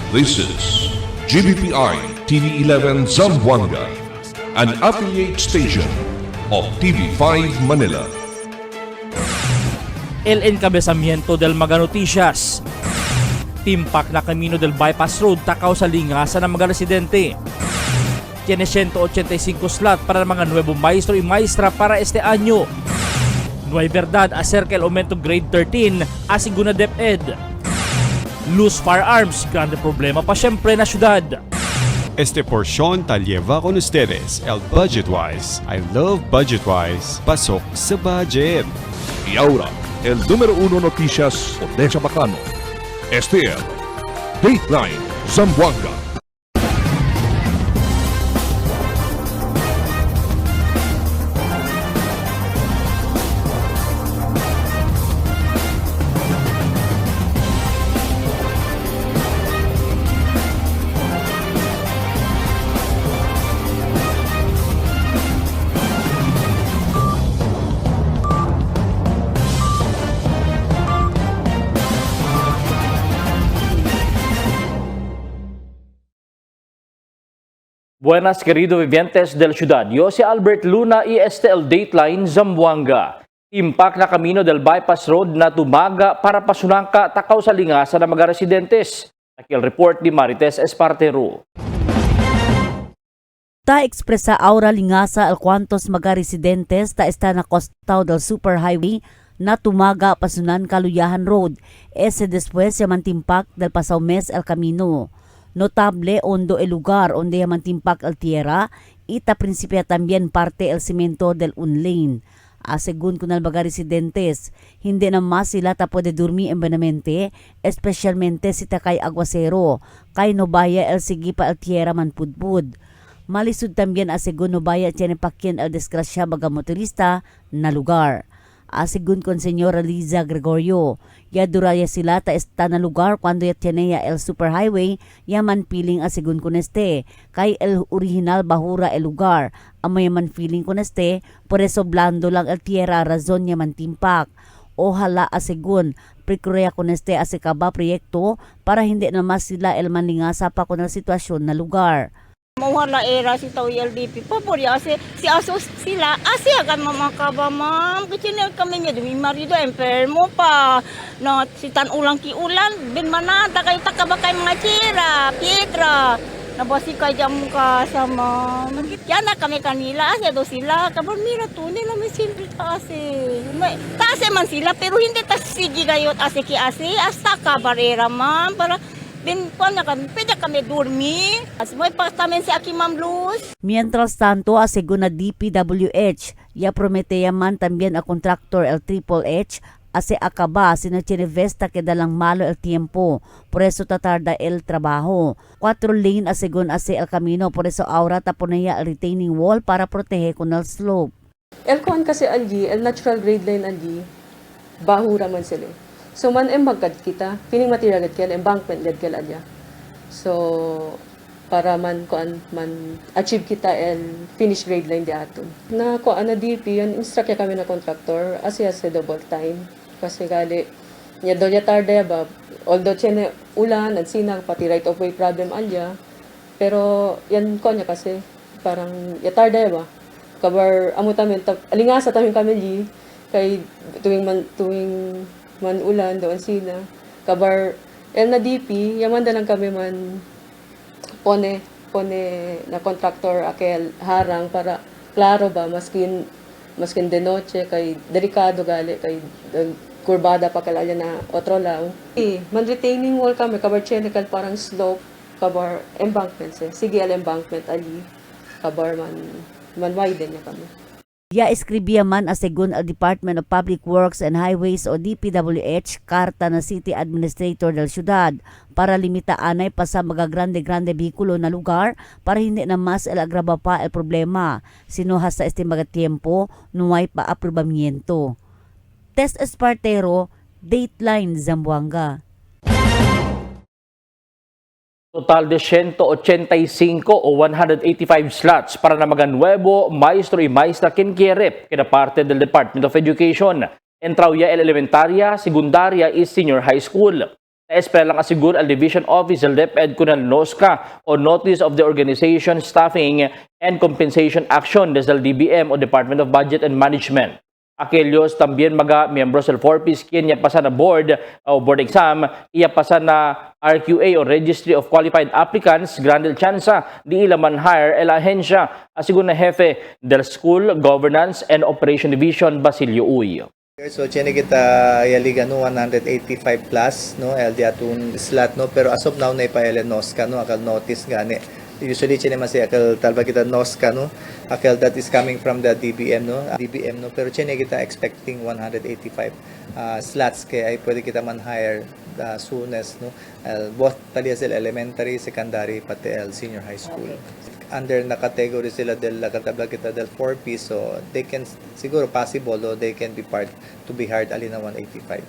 This is GBPI TV11 Zamboanga, an affiliate station of TV5 Manila. El encabezamiento del mga noticias. Timpak na Camino del Bypass Road takaw sa lingasan ng mga residente. Tiene 185 slot para mga nuevo maestro y maestra para este año. No hay verdad acerca el aumento grade 13 asiguna DepEd. Loose firearms, grande problema pa siyempre na syudad. Este porción tal lleva con ustedes el Budgetwise. I love Budgetwise. Pasok sa budget. Y ahora, el número 1 noticias de Chabacano. Este es Dateline Zamboanga. Buenas querido vivientes del ciudad, yo si Albert Luna y este el Dateline Zamboanga. Timpak na Camino del Bypass Road na tumaga para pasunangka takaw sa lingasan ng mga residentes. Aquí el report ni Marites Espartero. Ta expresa aura lingasa al cuantos mga residentes ta está na costado del superhighway na tumaga pasunan Kaluyahan Road. Ese después yaman timpak del pasaw mes el camino. Notable hondo el lugar donde yaman timpak el tierra y ta principia también parte el cemento del unlane. Según kunal mga residentes, hindi na mas sila ta pwede durmi embenamente, especialmente si takay aguacero, kay no baya el sige pa el tierra man pudpud. Malisod también según no baya tiene pakyan el desgrasya mga motorista na lugar. Según con señora Liza Gregorio, ya duraya sila ta esta na lugar cuando ya tiene ya el superhighway, yaman piling según con este, kay el original bahura el lugar, amayaman feeling con este, por eso blando lang el tierra razon yaman timpak. Ojalá según precurya con este asekaba proyekto para hindi na mas sila el manlingasa pa con el sitwasyon na lugar. Mawala era si tao LDP papori si asos sila akan mamakaba ma'am kasi kami niya dumi marido enfermo pa no si tan ulang ki ulan bin manata kay takaba kay mga tira pietra nabasi kay jam ka sama yan na kami kanila do sila kabar mira tunay na may simple kasi man sila pero hindi tas sige gayot ki hasta ka barera ma'am para bin po na kami, pwede kami durmi. May pastamen si Aki Ma'am Luz. Mientras tanto, según na DPWH, ya prometeya man también a contractor el Triple H, acaba sino Chinevesta que dalang malo el tiempo, por eso tatarda el trabajo. 4 lane según el camino, por eso ahora taponaya el retaining wall para protege con el slope. El kuan kasi algi, el natural grade line algi, bahura man sila. So man embagad kita, pining material gad kel embankment gad kel alya. So para man kuan man achieve kita el finish grade line di aton. Na kuan na DP yan instruct kami na contractor as double time kasi gali nya do ya tarde ba although chene ulan at sinag pati right of way problem alya pero yan kuan nya kasi parang ya tarde ba kabar amo tamen alingasa tamen kami kay tuwing man ulan doon sila kabar el na DP yaman lang kami man pone na contractor akel harang para klaro ba maskin de noche kay delikado gali kay kurbada pa kalaya na otro law man retaining wall kami kabar chemical parang slope kabar embankment sige al embankment ali kabar man widen niya kami. Ya escribía man según el Department of Public Works and Highways o DPWH karta na City Administrator del Ciudad para limitaan ay pa sa mga grande bikulo na lugar para hindi na mas el agrava pa el problema. Sinuha sa este mga tiempo nuway pa aprobamiento. Test Espartero, Dateline Zamboanga. Total de 185 o 185 slots para na mga nuevo maestro y maestra quien-quiere que na parte del Department of Education. Entrao ya el elementaria, secundaria y senior high school. Na-espera lang asigur al Division Office del DepEd kunal NOSCA o Notice of the Organization, Staffing and Compensation Action desde el DBM o Department of Budget and Management. Aquellos también mga miembros del 4Ps quien ya pasan na board o board exam, iya pasan na RQA o Registry of Qualified Applicants, grandel chansa di ilaman hire el ahensya asigur na jefe del School Governance and Operation Division Basilio Uy. So chene kita yaliga no 185 plus no LD atun slot no pero as of now na ipaelen NOSCA no akal notice gani usually chene mas akal talba kita NOSCA no akal that is coming from the DBM no pero chene kita expecting 185 slots kaya ay pwede kita man hire soonest no both taliasel elementary, secondary pati senior high school. Under na category sila del katabla kita del 4P so they can siguro possible o they can be part to be hired alina 185.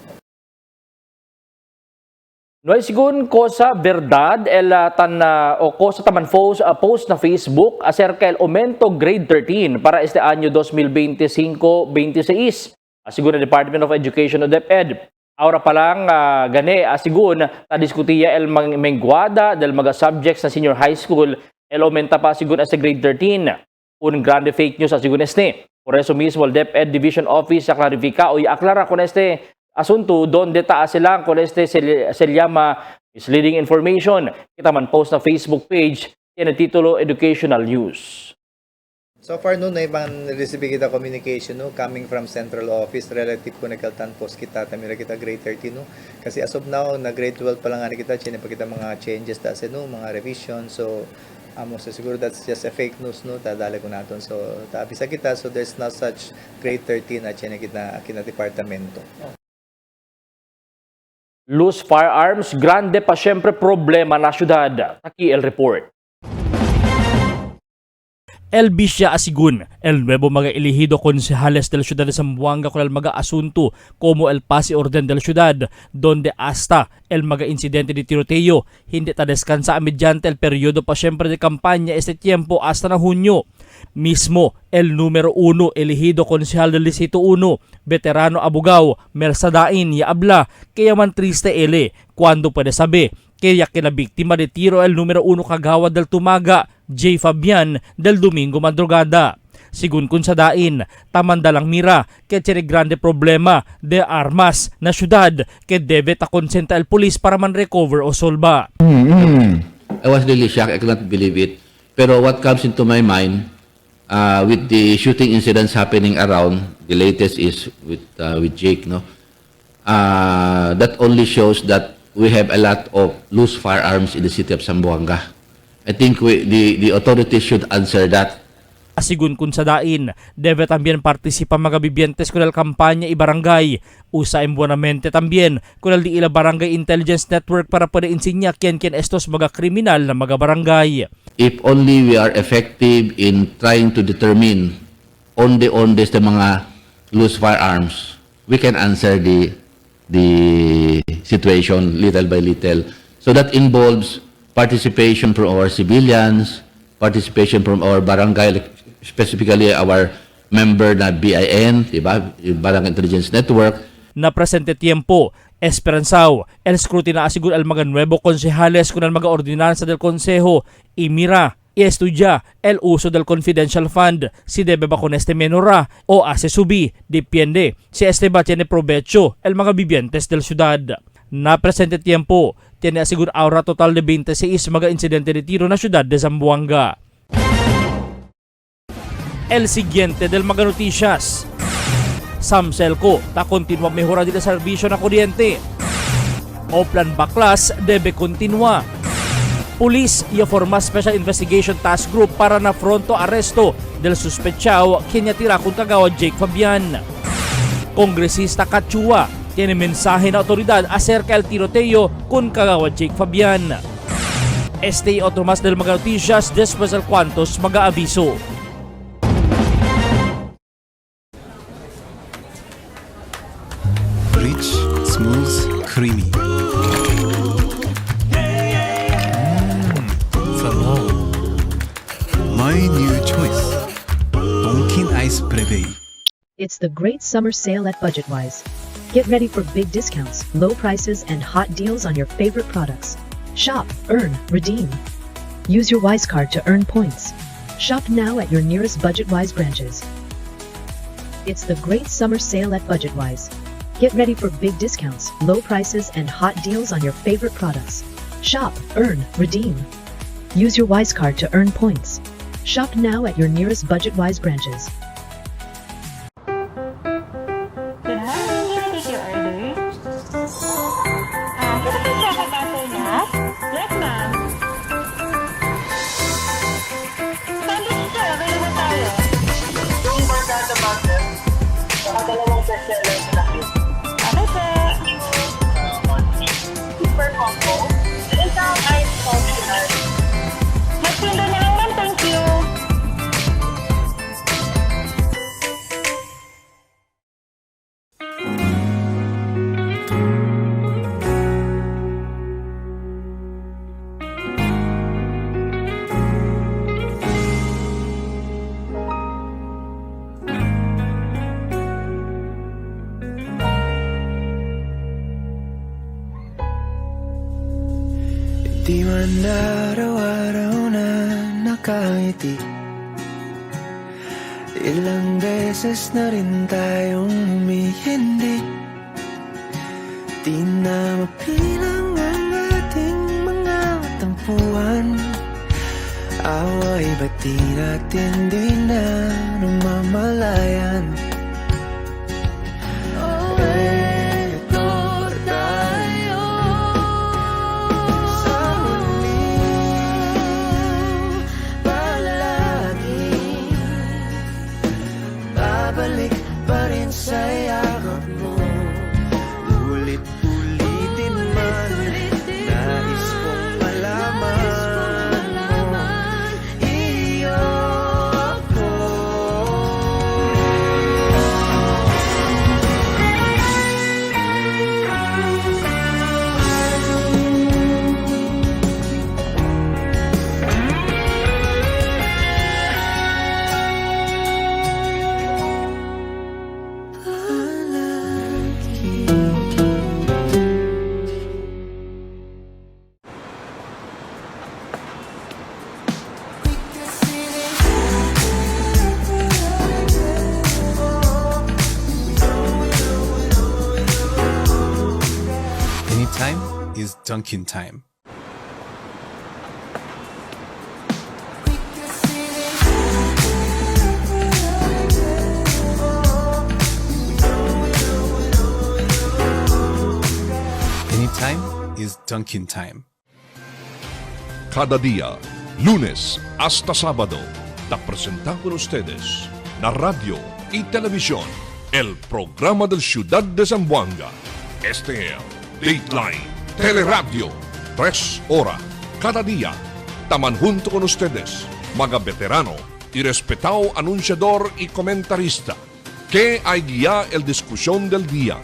No ay sigun ko sa verdad el o ko sa taman post na Facebook acerca el aumento grade 13 para este año 2025-26 asigun na Department of Education o DepEd. Ahora pa lang gani asigun ta diskutiya el menguada del mga subjects sa senior high school. El aumenta pa asigun sa grade 13. Un grande fake news asigun este. Por eso mismo el DepEd Division Office sa clarifica o iaklara con este asunto donde taas silang con este se llama misleading information. Kita man post na Facebook page yan ang titulo Educational News. So far no na ibang receive kita communication no coming from central office relative ko nagkaltan post kita tamira kita grade 13 no kasi as of now na grade 12 pa lang ani kita chine pa kita mga changes ta no mga revision so so siguro that's just a fake news no tadali ko naton so taabisa kita so there's no such grade 13 na chine kita departamento. Loose firearms, grande pa syempre problema na syudad. Taki el report. El Bisya Asigun, el nuevo mga elegido concejales del ciudad de Zamboanga con el mga asunto como el pase orden del ciudad, donde hasta el mga incidente de tiroteo, hindi ta descansa mediante el periodo pa siempre de campaña este tiempo hasta na Hunyo. Mismo, el número 1 elegido concejal del Distrito 1, veterano abogao, Mersadain y habla, kaya man triste ele, cuando puede saber, kaya kinabiktima de tiro el número 1 kagawad del Tumaga, J. Fabian del Domingo Madrugada. Sigun kun sa dain, tamanda lang mira kaya tiyari grande problema de armas na syudad kaya debe ta konsenta el polis para man recover o solba. I was really shocked. I could not believe it. Pero what comes into my mind with the shooting incidents happening around, the latest is with Jake, no? That only shows that we have a lot of loose firearms in the city of Zamboanga. I think the authorities should answer that. Asigun kun sa dain, debe también participa mga bibientes con el kampanya i barangay. Usa buenamente también con el di ila barangay intelligence network para pwede insinya kien estos mga kriminal na mga barangay. If only we are effective in trying to determine onde sa mga loose firearms, we can answer the situation little by little. So that involves participation from our civilians, participation from our barangay, specifically our member na BIN, diba? Barangay Intelligence Network. Na presente tiempo, esperanzao, el scrutina asigur al mga nuevo konsehales con el mga ordinansa del consejo, y mira, y estudia el uso del confidential fund, si debe ba con este menora o hace subir, depende, si este ba tiene provecho el mga vivientes del ciudad. Na presente tiempo, tiene asigur ahora total de 26 mga incidente de tiro na ciudad de Zamboanga. El siguiente del mga noticias. Samselco, ta continua mejora de serbisyo na kuryente. O plan baklas debe continua. Pulis y forma Special Investigation Task Group para na fronto arresto del suspechao kanya tira kung kagawad Jake Fabian. Kongresista Kachua tiene mensahe na otoridad acerca el tiroteo kung kagawad Jake Fabian. Este y otro más del mga noticias después del cuantos mga aviso. Rich, smooth, creamy. Salon. My new choice. Donkin Ice Prevei. It's the great summer sale at Budgetwise. Get ready for big discounts, low prices, and hot deals on your favorite products. Shop, earn, redeem. Use your Wise card to earn points. Shop now at your nearest BudgetWise branches. It's the great summer sale at BudgetWise. Get ready for big discounts, low prices, and hot deals on your favorite products. Shop, earn, redeem. Use your Wise card to earn points. Shop now at your nearest BudgetWise branches. Good morning, can I take your order? Can I take your butter nuts? Yes, ma'am. Sandwich sir, available tayo. Yung barkada butter, saka dalawang bestseller sa akin. Ano po? Super combo. Isang ice coffee. Magpinda na lang, ma'am. Thank you. Di man araw-araw na nakangiti, ilang beses na rin tayong humihindi. Di na mapilang ang ating mga tampuhan. Away ba't di natin di na namamalayan? Babalik pa rin sa yakap mo, ulit-ulitin man. Nais kong malaman mo, iyo ako. Anytime is Dunkin' time. Anytime is Dunkin' time. Cada día, lunes hasta sábado, te presentamos con ustedes na radio y televisión el programa del Ciudad de Zamboanga. Este es Dateline Teleradio, 3 horas cada día. Taman junto con ustedes, mga veterano y respetado anunciador y comentarista, que hay guía el discusión del día,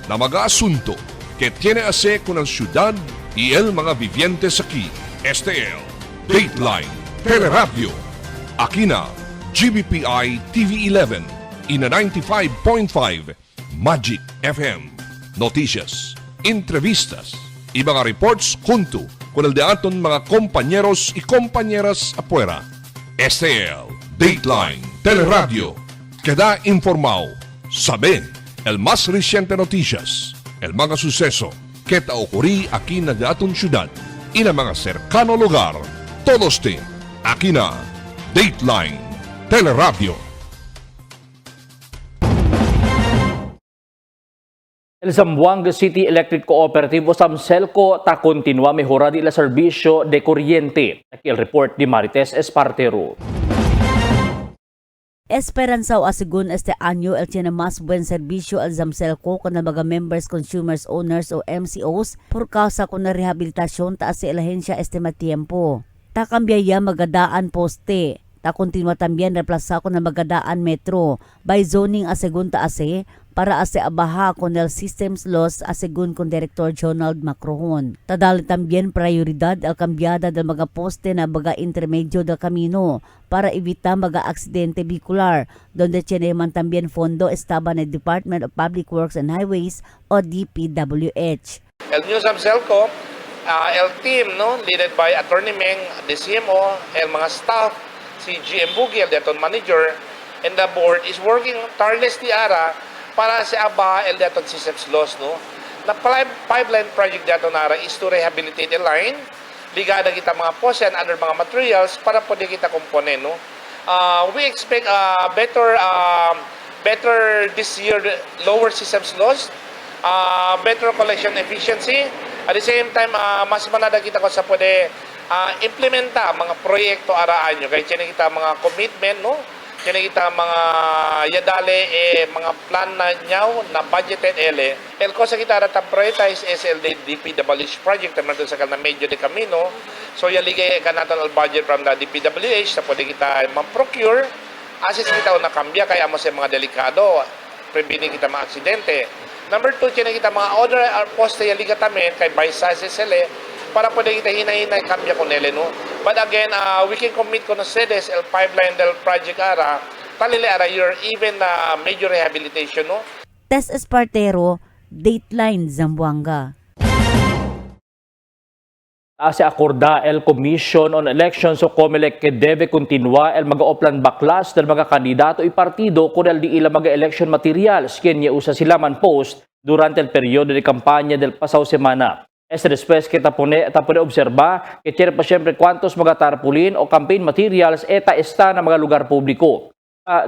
na mga asunto que tiene a ver con la ciudad y el mga vivientes aquí. Este es Dateline Teleradio. Aquí na GBPI TV11 y na 95.5 Magic FM. Noticias, entrevistas y mga reports junto con el de aton mga compañeros y compañeras afuera. Este es Dateline Teleradio. Queda informado, sabe el más reciente noticias, el mga suceso que te ocurrí aquí na de aton ciudad y na mga cercano lugar. Todos te aquí na Dateline Teleradio. El Zamboanga City Electric Cooperative o Samselco ta continua mejora di la serbisyo de kuryente. Aquí el report de Marites Espartero. Esperanza o asigun este año el tiene más buen servicio al Zamselco con el mga members, consumers, owners o MCOs por causa con la rehabilitasyon ta sa agencia este matiempo. Ta cambiaya magadaan poste. Ta continua también reemplaza con el magadaan metro by zoning a segunda ase para ase abaha con el systems laws según con Director Jonald Macrohon. Tadal también prioridad al cambiada del mga poste na baga intermedio del camino para evitar mga aksidente vehicular, donde tiene también fondo estaba ng Department of Public Works and Highways o DPWH. El Newsam Celco, el team no, led by Attorney Meng, the CMO, el mga staff, si GM Bugi, el Deton Manager, and the board is working tirelessly ara para sa aba el Deton Systems Laws. No? Na pipeline project Deton ara is to rehabilitate a line, ligada kita mga poste and other mga materials para pwede kita komponen. No? We expect better this year, lower systems loss, better collection efficiency. At the same time, mas manada kita ko sa pwede implementa mga proyekto araan nyo. Kaya tiyan kita mga commitment, no? Tiyan kita mga yadale, mga plan na nyaw na budgeted ele. El ko sa kita ratang prioritize SLD DPWH project naman doon sa na medyo de camino. So yaligay ka natin al budget from the DPWH na pwede kita ma-procure. Asis kita na kambya kaya mo sa mga delikado. Preventing kita mga aksidente. Number 2, tiyan kita mga order poste yaliga tamen kay by sizes ele para pwede kita hinahinay kambya ko nele, no? But again, we can commit ko na sedes el pipeline del project ara, talile ara your even major rehabilitation, no? Tess Espartero, Dateline Zamboanga. Se acorda el Commission on Elections o COMELEC que debe continua el mag-oplan baklas del mga kandidato y partido con el di ila mga election materials que niya usa sila man post durante el periodo de campaña del pasaw semana. Después que tapone observa que tiene pa siyempre cuantos mga tarpaulin o campaign materials está na mga lugar publiko.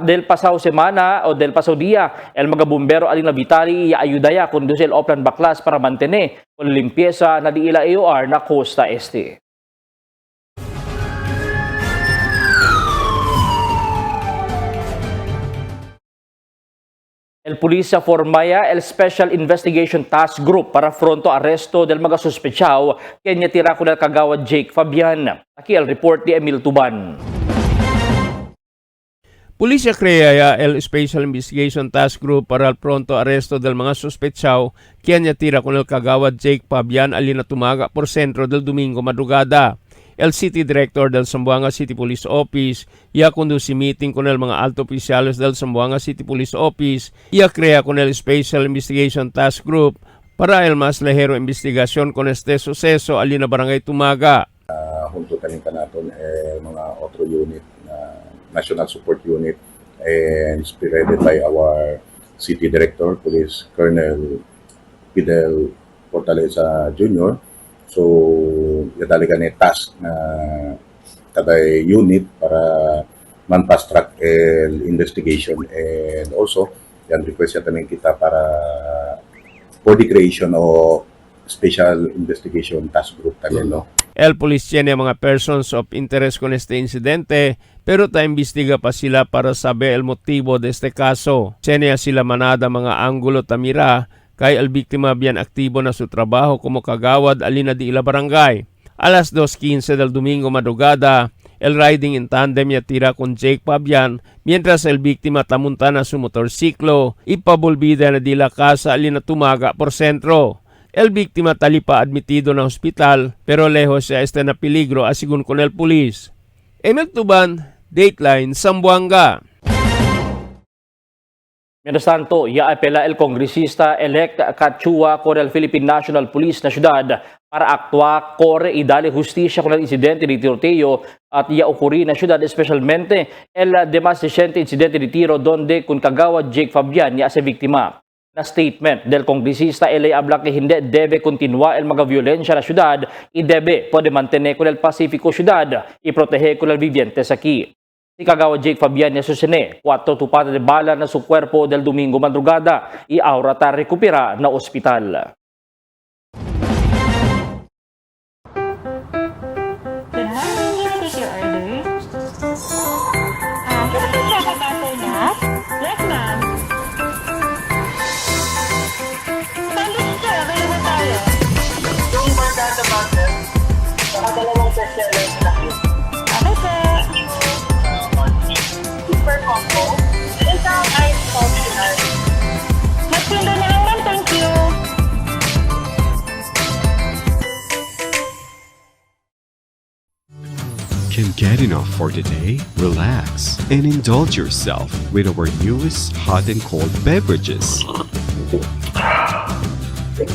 Del pasaw semana o del pasaw dia, el mga bumbero alin na vitali ayudaya conduce el oplan baklas para mantene con limpieza na di ila AOR na Costa Este. El Pulisya formaya el Special Investigation Task Group para fronto arresto del mga sospechaw kanya tira ko del kagawad Jake Fabian. Aquí el report ni Emil Tuban. Pulisya crea el Special Investigation Task Group para el pronto arresto del mga sospechaw kanya tira ko del kagawad Jake Fabian alina tumaga por sentro del Domingo madrugada. El City Director del Zamboanga City Police Office ya conduce meeting con el mga alto oficiales del Zamboanga City Police Office ya crea con el Special Investigation Task Group para el mas ligero investigasyon con este suceso alin na barangay Tumaga. Junto tanin ka natin mga otro unit, National Support Unit, and spearheaded by our City Director, Police Colonel Fidel Fortaleza Jr. So, yadali ka ni task na kada unit para man-fast track investigation, and also yan request namin kita para for the creation of Special Investigation Task Group tanin, no? El police tiene mga persons of interest con este incidente pero ta-imbestiga pa sila para saber el motivo de este caso. Tiene sila manada mga anggulo tamira kay al biktima biyan aktibo na su trabaho como kagawad alina di ila barangay. Alas 2:15 del Domingo madrugada, el riding in tandem ya tira con Jake Fabian mientras el biktima tamunta na su motorsiklo ipabulbida na di la casa alina tumaga por sentro. El biktima talipa admitido na hospital pero lejos siya este na peligro asigun con el pulis. Emil Tuban, Dateline, Zamboanga. Mientras tanto, ya apela el congresista-elect Kachua con el Philippine National Police na syudad para aktwa kore y dale justisya con el incidente de tiroteo at ya ocurri na syudad, especialmente el demás reciente incidente de tiro donde kun kagawad Jake Fabian ya se biktima. Na statement del congresista L.A. habla que hindi debe continua el mga violensya na syudad y debe pwede mantener con el Pacifico syudad y proteger con el vivientes aquí. Si kagawad Jake Fabian ya susene, 4 tupadas de bala na su cuerpo del Domingo madrugada y ahora ta recupera na ospital. Yes, ma'am. Yung barkada button, saka dalawang bestseller na yun. Okay, sir. Super combo. Isang ice optional. Can't get enough for the day? Relax and indulge yourself with our newest hot and cold beverages.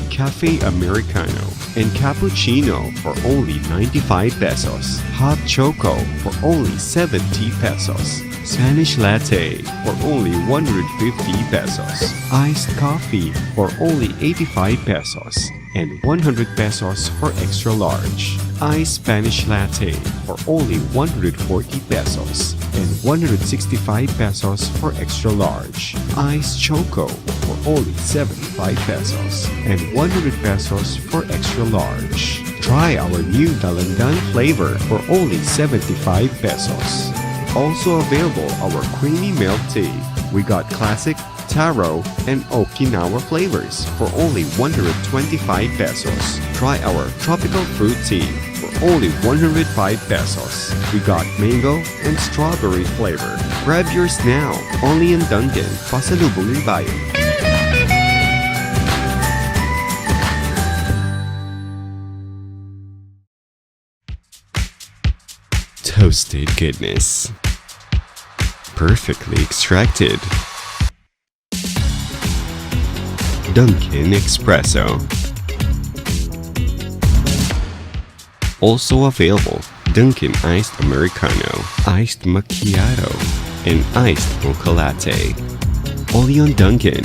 Cafe Americano and Cappuccino for only 95 pesos. Hot Choco for only 70 pesos. Spanish Latte for only 150 pesos. Iced Coffee for only 85 pesos. And 100 pesos for extra large. Iced Spanish Latte for only 140 pesos. And 165 pesos for extra large. Iced Choco for only 75 pesos. And 100 pesos for extra large. Try our new Dalandan flavor for only 75 pesos. Also available our creamy milk tea. We got classic, taro, and Okinawa flavors for only 125 pesos. Try our tropical fruit tea for only 105 pesos. We got mango and strawberry flavor. Grab yours now, only in Dunkin', Pasalubong ng Bayan. Toasted goodness. Perfectly extracted. Dunkin' Espresso. Also available, Dunkin' Iced Americano, Iced Macchiato, and Iced Mocha Latte. Only on Dunkin'.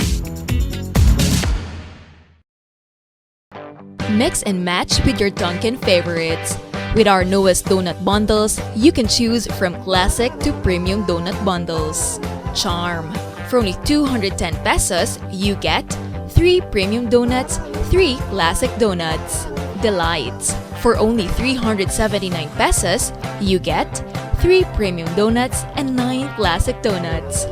Mix and match with your Dunkin' favorites. With our newest donut bundles, you can choose from classic to premium donut bundles. Charm. For only 210 pesos, you get 3 premium donuts, 3 classic donuts. Delights. For only 379 pesos, you get 3 premium donuts and 9 classic donuts.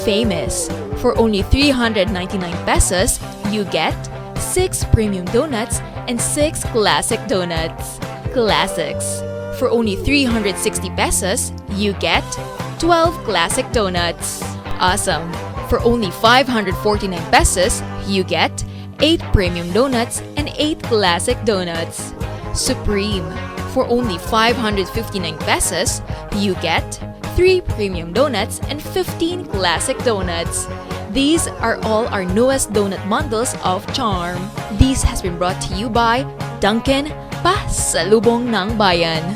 Famous. For only 399 pesos, you get 6 premium donuts and 6 classic donuts. Classics. For only 360 pesos, you get 12 classic donuts. Awesome. For only 549 pesos, you get 8 premium donuts and 8 classic donuts. Supreme. For only 559 pesos, you get 3 premium donuts and 15 classic donuts. These are all our newest donut bundles of Charm. This has been brought to you by Dunkin', Pasalubong ng Bayan.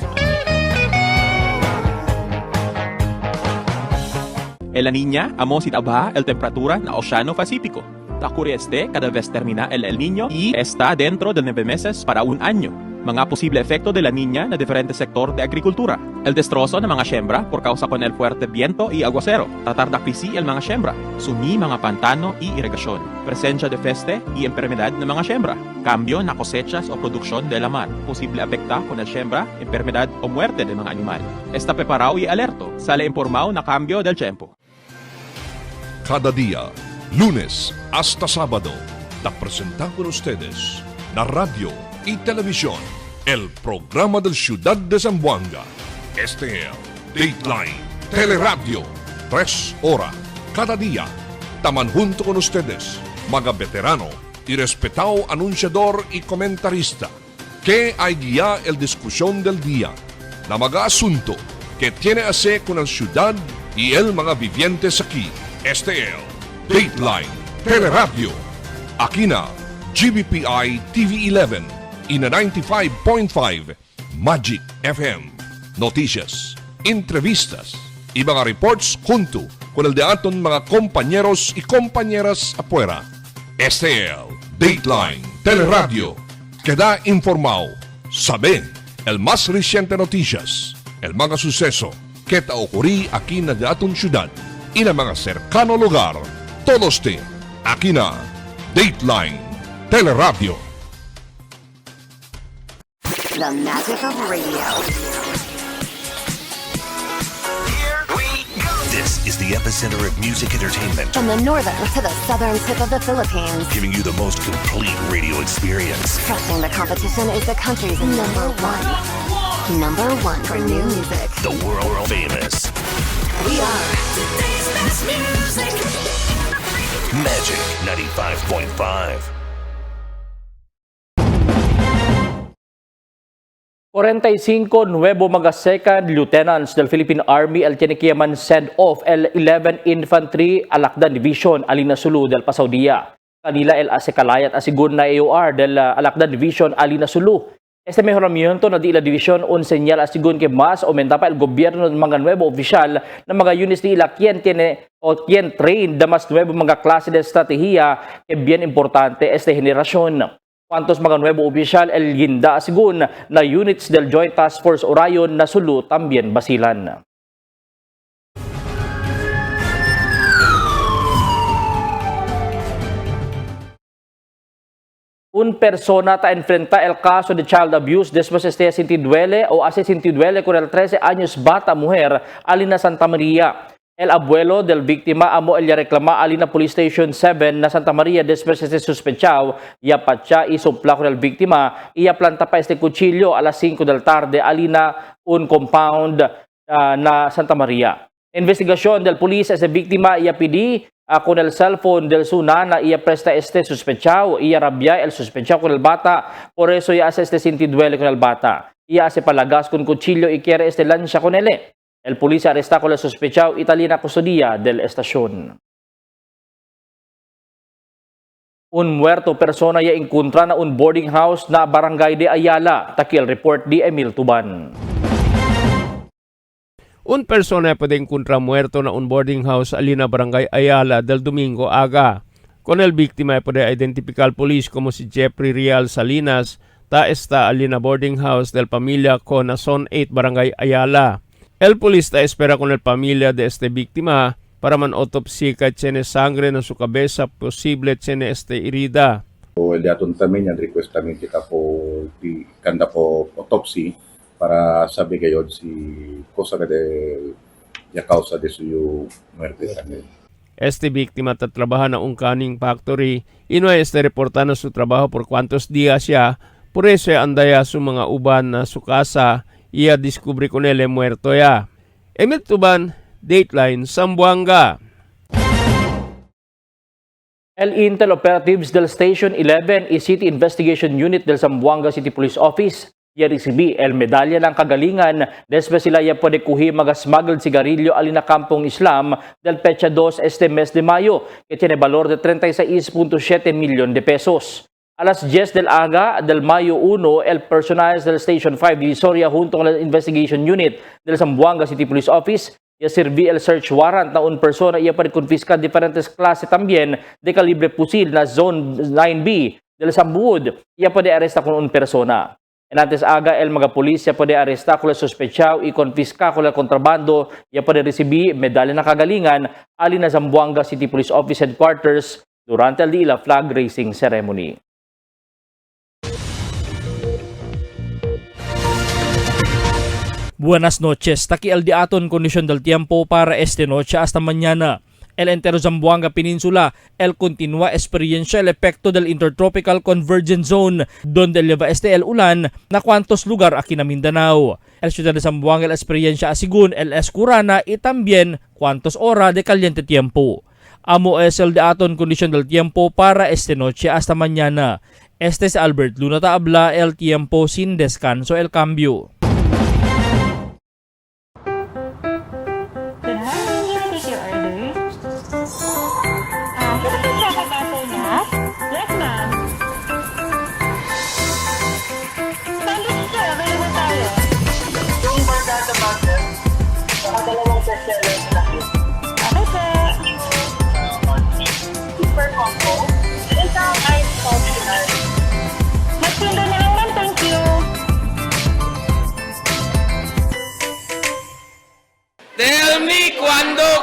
En la Niña, amo si tabaja el temperatura na Oceano Pacífico. Ocurre cada vez termina el Niño y está dentro de 9 meses para un año. Mga posible efecto de la Niña na diferente sektor de agrikultura. El destrozo ng mga siembra por causa con el fuerte viento y aguacero. Tatarda krisi el mga siembra. Sumi mga pantano y irrigasyon. Presencia de peste y enfermedad ng mga siembra. Cambio na cosechas o produksyon de la mar. Posible afecta con el siembra, enfermedad o muerte de mga animal. Está preparado y alerto. Sale informado na cambio del tiempo. Cada día, lunes hasta sábado, te presentamos con ustedes la radio y televisión, el programa del Ciudad de Zamboanga. Este es Dateline Teleradio, 3 horas cada día. Taman junto con ustedes, mga veterano y respetado anunciador y comentarista, que hay guía el discusión del día, na mga asunto que tiene a hacer con la ciudad y el mga vivientes aquí. Este es Dateline Teleradio. Aquí na GBPI TV11 y na 95.5 Magic FM. Noticias, entrevistas y mga reports junto con el de aton mga compañeros y compañeras afuera. Este es Dateline Teleradio. Queda informado, sabe el más reciente noticias, el mga suceso que te ocurrí aquí na de aton ciudad y na mga cercano lugar. Todos te aquí na Dateline Teleradio. The magic of radio. Here we go. This is the epicenter of music entertainment. From the northern to the southern tip of the Philippines. Giving you the most complete radio experience. Crushing the competition is the country's number one. Number one for new music. The world famous. We are today's best music. Magic 95.5. 45 nuevo mga second lieutenants del Philippine Army el tiene que llaman send off el 11 Infantry Alakdan Division Alina Sulu del Pasao Dia. Kanila el Asekalayat asigun na AOR del Alakdan Division Alina Sulu. Este mejoramiento na di la división un señal asigun que más aumenta pa el gobierno ng mga nuevo oficial na mga units di ila quien tiene o quien train de mas nuevo mga klase de estrategia que bien importante esta generación. Cuantos mga nuevo opisyal el ginda asigun na units del Joint Task Force Orion na Sulu también basilan. Un persona ta enfrenta el caso de child abuse después este sintiduele o hace sintiduele con el 13 años bata mujer alina Santa Maria. El abuelo del víctima amo el reclama alina Police Station 7 na Santa Maria después este sospechado ya pacha isumpla con el víctima iya planta pa este cuchillo a las 5 del tarde alina un compound na Santa Maria. Investigación del police este víctima iya pidi con el cellphone del sunana iya presta este sospechado iya rabia el sospechado con el bata por eso iya hace este sintiduele con el bata iya hace palagas con cuchillo y quiere este lancia con él. El policía arresta con el sospechado italiana custodia del estación. Un muerto persona ya encontra na un boarding house na barangay de Ayala. Takil report di Emil Tuban. Un persona puede encontrar muerto na un boarding house alina barangay Ayala del domingo aga. Con el víctima puede identificar al polis como si Jeffrey Real Salinas ta esta alina boarding house del familia con Zone 8 barangay Ayala. El polis ta espera con el familia de este víctima para man autopsy ka tiene sangre na su cabeza posible tiene este herida. So, el día también el request también kita po kanda po autopsy para sabi kayo si cosa de ya causa de su muerte también. Este víctima tatrabaja na un canning factory ino este reportando su trabajo por cuantos días ya por eso andaya su mga uban na su casa iya descubre con él muerto ya. Emil Tuban, Dateline, Zamboanga. El Intel Operatives del Station 11 y City Investigation Unit del Zamboanga City Police Office ya recibi el medalya ng kagalingan después sila ya pwede kuhi mga smuggled sigarilyo alina Kampong Islam del pecha 2 este mes de Mayo que tiene valor de 36.7 milyon de pesos. A las 10 del aga del Mayo 1, el personal del Station 5 Divisoria junto con la Investigation Unit del Zamboanga City Police Office ya sirvi el search warrant na un persona ya para confiscar diferentes klase también de calibre pusil na Zone 9B del Sambuud ya pwede aresta con un persona. En antes aga el mga polis ya pwede aresta con el sospechado y confisca con el kontrabando ya pwede recibi medalya na kagalingan alin na Zamboanga City Police Office Headquarters durante el Dila Flag Raising Ceremony. Buenas noches. Taki al diaton condición del tiempo para esta noche hasta mañana. El entero Zamboanga Peninsula, el continúa experiencia el efecto del Intertropical Convergence Zone, donde eleva el ulan na cuantos lugar aquí na Mindanao. El ciudad de Zamboanga el experiencia asigun el escurana y también cuantos hora de caliente tiempo. Amo es el diaton condición del tiempo para esta noche hasta mañana. Este es Albert Luna Taabla, el tiempo sin descanso, el cambio. Super combo. Isang ice optional. Magsundo na lang ma'am, thank you. Tell me cuándo.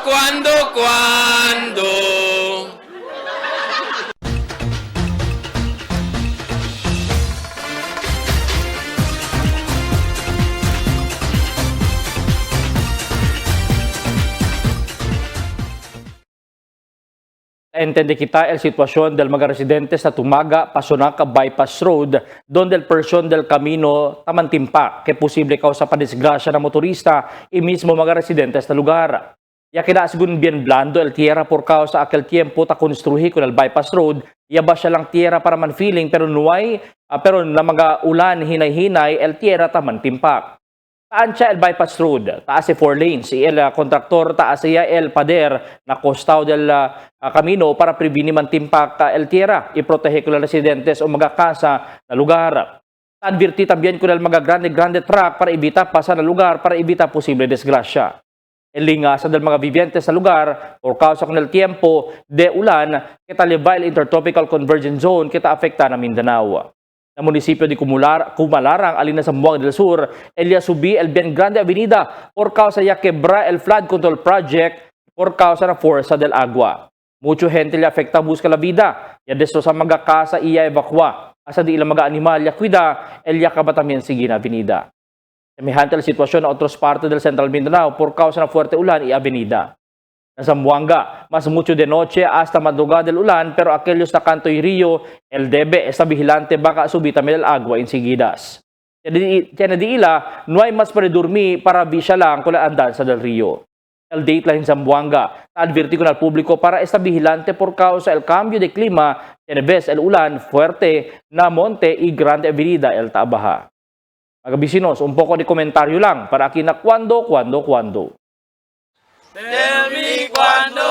Entende kita el sitwasyon del mga residente sa Tumaga, Pasonaca Bypass Road, donde el person del camino tamantimpa que posible causa pa disgrasya ng motorista y mismo mga residente sa lugar. Ya kina sigun bien blando el tierra por causa aquel tiempo ta construhi con el bypass road, ya ba siya lang tierra para man feeling pero nuay pero na mga ulan hinay-hinay el tierra taman timpak. Taan siya el bypass road, taas si 4 lanes, el kontraktor taas siya el pader na costado del camino para preveni man timpak el tierra, iprotehe ko residentes o mga kasa na lugar. Advirti también ko mga grande truck para ibita pasa na lugar para ibita posible desgrasya. El lingasa del mga vivientes sa lugar por causa ng tiempo de ulan, kita liba el intertropical convergence zone kita afekta na Mindanao. Na munisipyo de Cumalarang, Alina Zamboanga del Sur, Elia Subi, el Bien Grande Avenida, por causa ya quebra el flood control project, por causa na Forza del Agua. Mucho gente le afecta busca la vida, ya desto sa mga casa iya evakwa, asa di ilang mga animal ya cuida, Elia Kabatamien Sigina Avenida. Semejante la sitwasyon na otros parte del Central Mindanao por causa na fuerte ulan y avenida. Na Zamboanga, mas mucho de noche hasta madrugada del ulan, pero aquellos na canto y río, el debe está vigilante baka subitame el agua enseguidas. Tiene di ila, no hay más para dormir para visya lang kung la andanza del río. El date la in Zamboanga, advirti ko na al publiko para está vigilante por causa el cambio de clima, tiene ves el ulan fuerte na monte y grande avenida el Tabaha. Mga bisinos, un poco de komentaryo lang para aquí na cuando. Tell me cuando.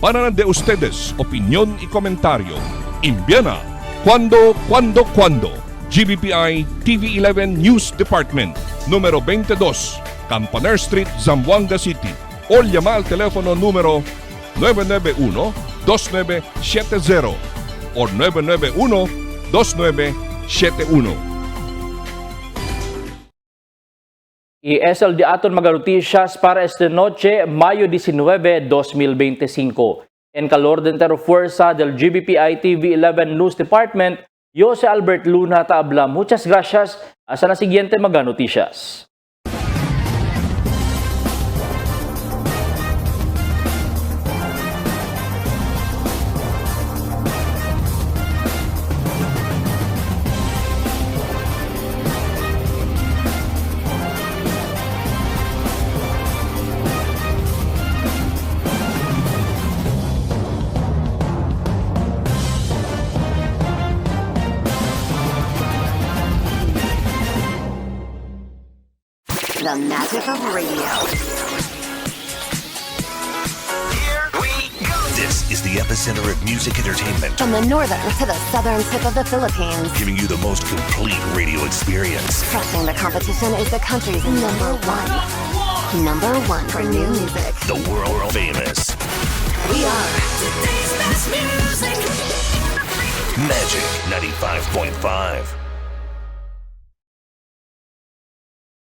Para de ustedes, opinión y comentario. Envíana cuando. GBPI TV11 News Department, número 22, Campaner Street, Zamboanga City. O llama al teléfono número 991-2970 o 991-2971. Y es el de aton mga noticias para esta noche, Mayo 19, 2025. En calor de entero fuerza del GBPI TV11 News Department, yo si Albert Luna Taabla. Muchas gracias. Hasta la siguiente mga noticias. The magic of radio. This is the epicenter of music entertainment. From the northern to the southern tip of the Philippines. Giving you the most complete radio experience. Crushing the competition is the country's number one. Number one for new music. The world famous. We are today's best music. Magic 95.5.